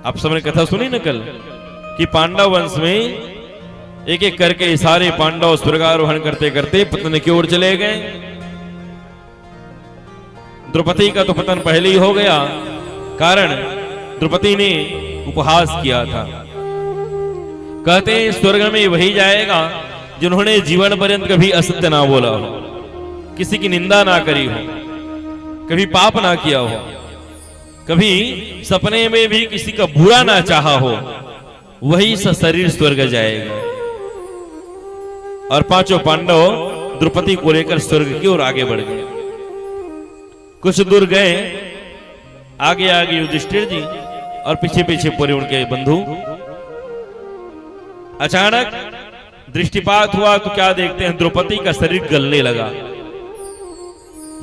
आप सबने कथा सुनी ना कल कि पांडव वंश में एक एक करके सारे पांडव स्वर्गारोहण करते करते पतन की ओर चले गए। द्रौपदी का तो पतन पहले ही हो गया, कारण द्रौपदी ने उपहास किया था। कहते हैं स्वर्ग में वही जाएगा जिन्होंने जीवन पर्यंत कभी असत्य ना बोला हो, किसी की निंदा ना करी हो, कभी पाप ना किया हो, कभी सपने में भी किसी का बुरा ना चाहा हो, वही शरीर स्वर्ग जाएगा। और पांचों पांडव द्रौपदी को लेकर स्वर्ग की ओर आगे बढ़ गए। कुछ दूर गए, आगे आगे युधिष्ठिर जी और पीछे पीछे पूरे उनके बंधु। अचानक दृष्टिपात हुआ तो क्या देखते हैं, द्रौपदी का शरीर गलने लगा।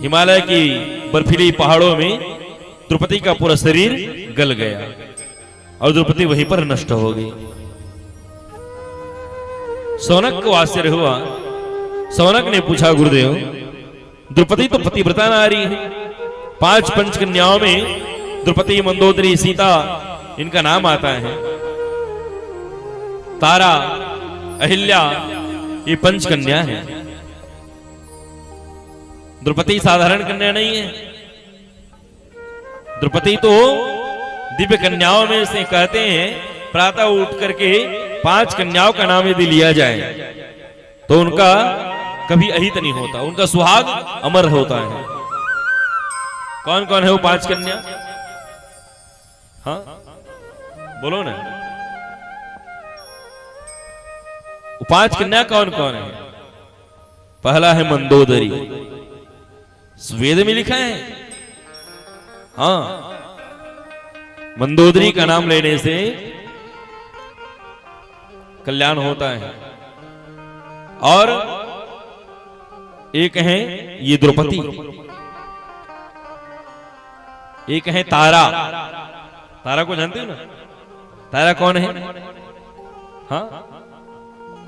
हिमालय की बर्फीली पहाड़ों में द्रौपदी का पूरा शरीर गल गया और द्रौपदी वहीं पर नष्ट हो गई। सौनक को आश्चर्य हुआ। सौनक ने पूछा, गुरुदेव द्रौपदी तो पतिव्रता नारी है, 5 पंचकन्याओं में द्रौपदी, मंदोदरी, सीता इनका नाम आता है। तारा, अहिल्या ये पंचकन्या है। द्रौपदी साधारण कन्या नहीं है। द्रौपदी तो दिव्य कन्याओं में से कहते हैं, प्रातः उठ करके 5 कन्याओं का नाम यदि लिया जाए तो उनका कभी अहित नहीं होता, उनका सुहाग अमर होता है। कौन कौन है वो 5 कन्या? हाँ बोलो ना, वो 5 कन्या कौन कौन है? पहला है मंदोदरी, वेद में लिखा है। हाँ, मंदोदरी का नाम लेने से कल्याण होता है। और एक है ये द्रौपदी, एक है तारा। तारा को जानते हो ना? तारा कौन है? हाँ,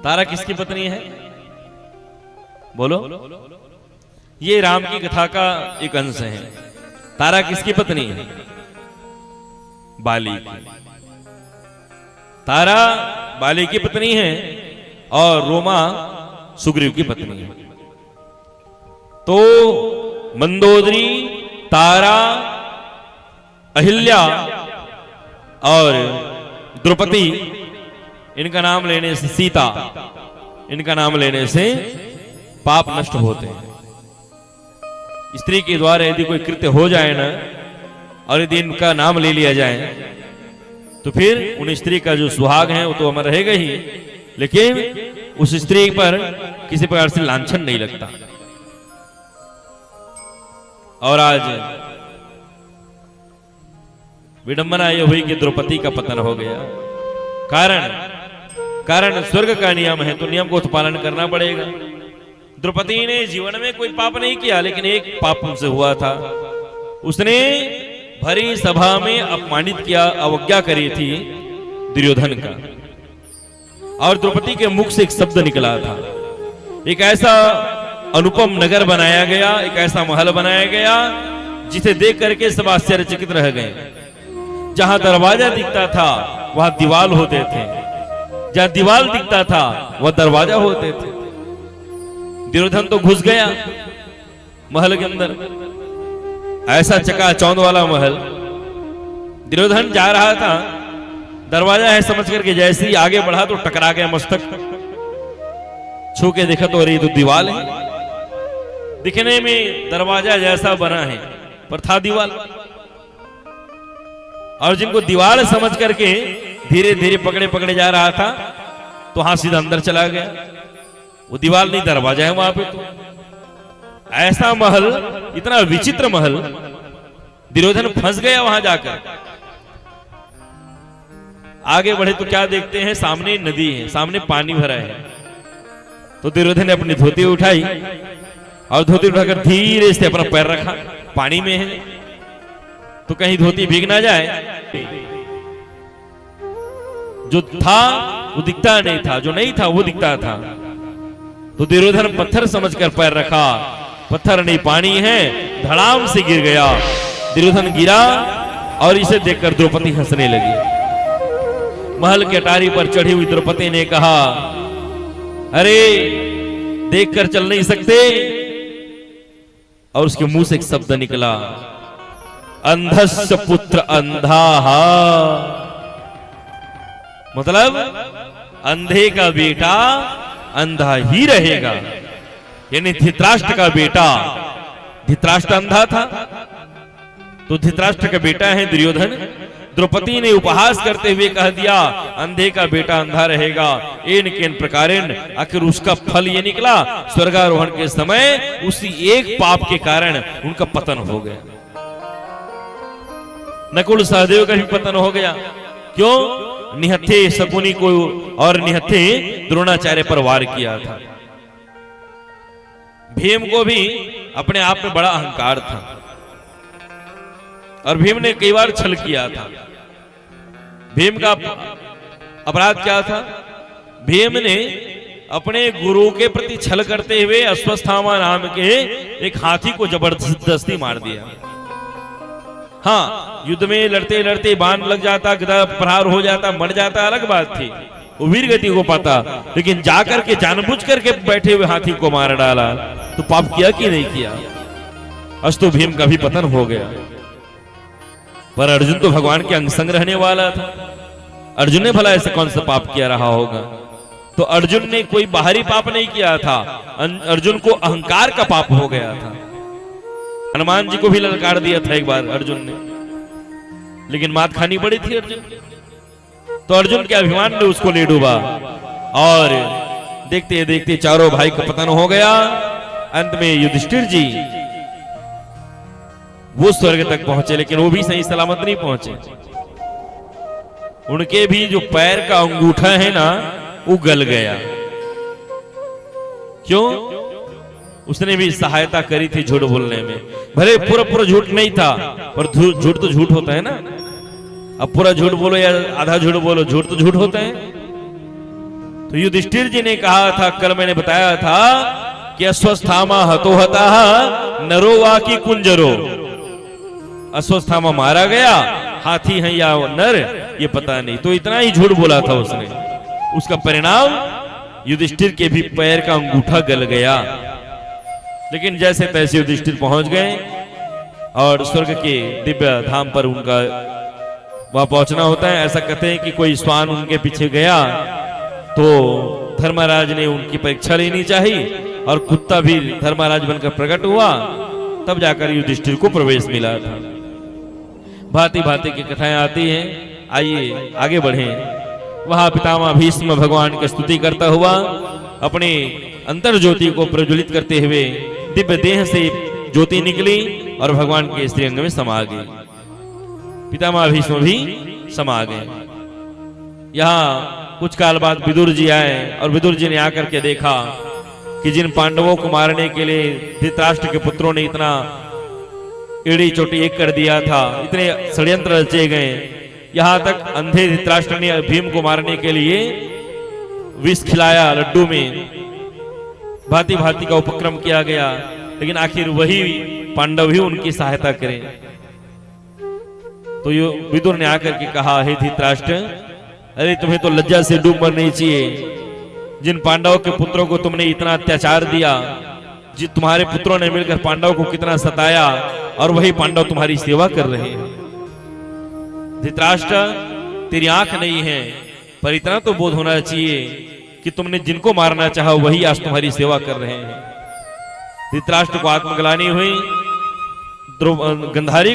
तारा किसकी पत्नी है? बोलो। ये राम की कथा का एक अंश है। तारा किसकी पत्नी है? बाली की। तारा बाली की पत्नी है और रोमा सुग्रीव की पत्नी है। तो मंदोदरी, तारा, अहिल्या और द्रौपदी, इनका नाम लेने से, सीता इनका नाम लेने से पाप नष्ट होते हैं। स्त्री के द्वारा यदि कोई कृत्य हो जाए ना, और यदि इनका नाम ले लिया जाए तो फिर उन स्त्री का जो सुहाग है वो तो अमर रहेगा ही, लेकिन उस स्त्री पर किसी प्रकार से लांछन नहीं लगता। और आज विडंबना यह हुई कि द्रौपदी का पतन हो गया। कारण स्वर्ग का नियम है, तो नियम को तो पालन करना पड़ेगा। द्रौपदी ने जीवन में कोई पाप नहीं किया, लेकिन एक पाप उनसे हुआ था। उसने भरी सभा में अपमानित किया, अवज्ञा करी थी दुर्योधन का। और द्रौपदी के मुख से एक शब्द निकला था। एक ऐसा अनुपम नगर बनाया गया, एक ऐसा महल बनाया गया जिसे देख करके सब आश्चर्यचकित रह गए। जहां दरवाजा दिखता था वहां दीवाल होते थे, जहां दीवाल दिखता था वह दरवाजा होते थे। दुर्योधन तो घुस गया महल के अंदर, ऐसा चकाचौंध वाला महल। दुर्योधन जा रहा था, दरवाजा है समझ करके जैसे ही आगे बढ़ा तो टकरा गया मस्तक। छू के देखा तो अरे तो दीवाल है। दिखने में दरवाजा जैसा बना है पर था दीवाल। और जिनको दीवार समझ करके धीरे धीरे पकड़े पकड़े जा रहा था तो हां सीधा अंदर चला गया। वो दीवार नहीं, दरवाजा है वहां पे। तो ऐसा महल, इतना विचित्र महल, दुर्योधन फंस गया वहां जाकर। आगे बढ़े तो क्या देखते हैं, सामने नदी है, सामने पानी भरा है। तो दुर्योधन ने अपनी धोती उठाई और धोती उठाकर धीरे से अपना पैर रखा, पानी में है तो कहीं धोती भीग ना जाए। जो था वो दिखता नहीं था, जो नहीं था वो दिखता था। तो दुर्योधन पत्थर समझकर पैर रखा, पत्थर नहीं पानी है, धड़ाम से गिर गया। दुर्योधन गिरा और इसे देखकर द्रौपदी हंसने लगी। महल के अटारी पर चढ़ी हुई द्रौपदी ने कहा, अरे देखकर चल नहीं सकते? और उसके मुंह से एक शब्द निकला, अंधस्य पुत्र अंधाहा। मतलब अंधे का बेटा अंधा ही रहेगा। यानी धृतराष्ट्र का बेटा, धृतराष्ट्र अंधा था तो धृतराष्ट्र का बेटा है दुर्योधन। द्रौपदी ने उपहास करते हुए कह दिया, अंधे का बेटा अंधा रहेगा। इन केन प्रकारेण, आखिर उसका फल ये निकला, स्वर्गारोहण के समय उसी एक पाप के कारण उनका पतन हो गया। नकुल सहदेव का भी पतन हो गया। क्यों? निहत्थे शकुनी को और निहत्थे द्रोणाचार्य पर वार किया था। भीम को भी अपने आप में बड़ा अहंकार था और भीम ने कई बार छल किया था। भीम का अपराध क्या था? भीम ने अपने गुरु के प्रति छल करते हुए अश्वत्थामा नाम के एक हाथी को जबरदस्ती मार दिया। हाँ, युद्ध में लड़ते लड़ते बाण लग जाता, गदा प्रहार हो जाता, मर जाता, अलग बात थी, वो वीर गति को पाता। लेकिन जाकर के जानबूझ करके बैठे हुए हाथी को मार डाला, तो पाप किया कि नहीं किया? अस्तु भीम का भी पतन हो गया। पर अर्जुन तो भगवान के अंग संग रहने वाला था। अर्जुन ने भला ऐसे कौन सा पाप किया रहा होगा? तो अर्जुन ने कोई बाहरी पाप नहीं किया था, अर्जुन को अहंकार का पाप हो गया था। हनुमान जी को भी ललकार दिया था एक बार अर्जुन ने, लेकिन मात खानी पड़ी थी अर्जुन। तो अर्जुन के अभिमान ने उसको ले डूबा और देखते देखते चारों भाई का पतन हो गया। अंत में युधिष्ठिर जी वो स्वर्ग तक पहुंचे, लेकिन वो भी सही सलामत नहीं पहुंचे। उनके भी जो पैर का अंगूठा है ना, वो गल गया। क्यों? उसने भी सहायता करी थी झूठ बोलने में। भले पूरा झूठ नहीं था, पर झूठ तो झूठ होता है ना। अब पूरा झूठ बोलो या आधा झूठ बोलो, झूठ तो झूठ होता है। तो युधिष्ठिर जी ने कहा था, कल मैंने बताया था कि अश्वत्थामा हतोहता नरो वा की कुंजरो। अश्वत्थामा मारा गया, हाथी है या नर ये पता नहीं, तो इतना ही झूठ बोला था उसने। उसका परिणाम युधिष्ठिर के भी पैर का अंगूठा गल गया। लेकिन जैसे तैसे युधिष्ठिर पहुंच गए और स्वर्ग के दिव्य धाम पर उनका वहां पहुंचना होता है। ऐसा कहते हैं कि कोई स्वान उनके पीछे गया तो धर्मराज ने उनकी परीक्षा लेनी चाहिए और कुत्ता भी धर्मराज बनकर प्रकट हुआ, तब जाकर युधिष्ठिर को प्रवेश मिला था। भांति भांति की कथाएं आती हैं। आइए आगे बढ़ें। वहां पितामह भीष्म भगवान की स्तुति करता हुआ अपने अंतर ज्योति को प्रज्वलित करते हुए दिव्य देह से ज्योति निकली और भगवान के श्रीअंग में समा गई। पितामह भीष्म भी समा गए। यहाँ कुछ काल बाद विदुर जी आए और विदुर जी ने आकर के देखा कि जिन पांडवों को मारने के लिए धृतराष्ट्र के पुत्रों ने इतना एड़ी चोटी एक कर दिया था, इतने षड्यंत्र रचे गए, यहां तक अंधे धृतराष्ट्र ने भीम को मारने के लिए विष खिलाया लड्डू में, भांति भांति का उपक्रम किया गया, लेकिन आखिर वही पांडव ही उनकी सहायता करें। तो यो विदुर ने आकर के कहा, हे धृतराष्ट्र, अरे तुम्हें तो लज्जा से डूब मरनी चाहिए। जिन पांडवों के पुत्रों को तुमने इतना अत्याचार दिया, जिन तुम्हारे पुत्रों ने मिलकर पांडव को कितना सताया, और वही पांडव तुम्हारी सेवा कर रहे हैं। धृतराष्ट्र, तेरी आंख नहीं है, पर इतना तो बोध होना चाहिए कि तुमने जिनको मारना चाहा वही आज तुम्हारी सेवा कर रहे हैं। धृतराष्ट्र को आत्मग्लानि हुई। गंधारी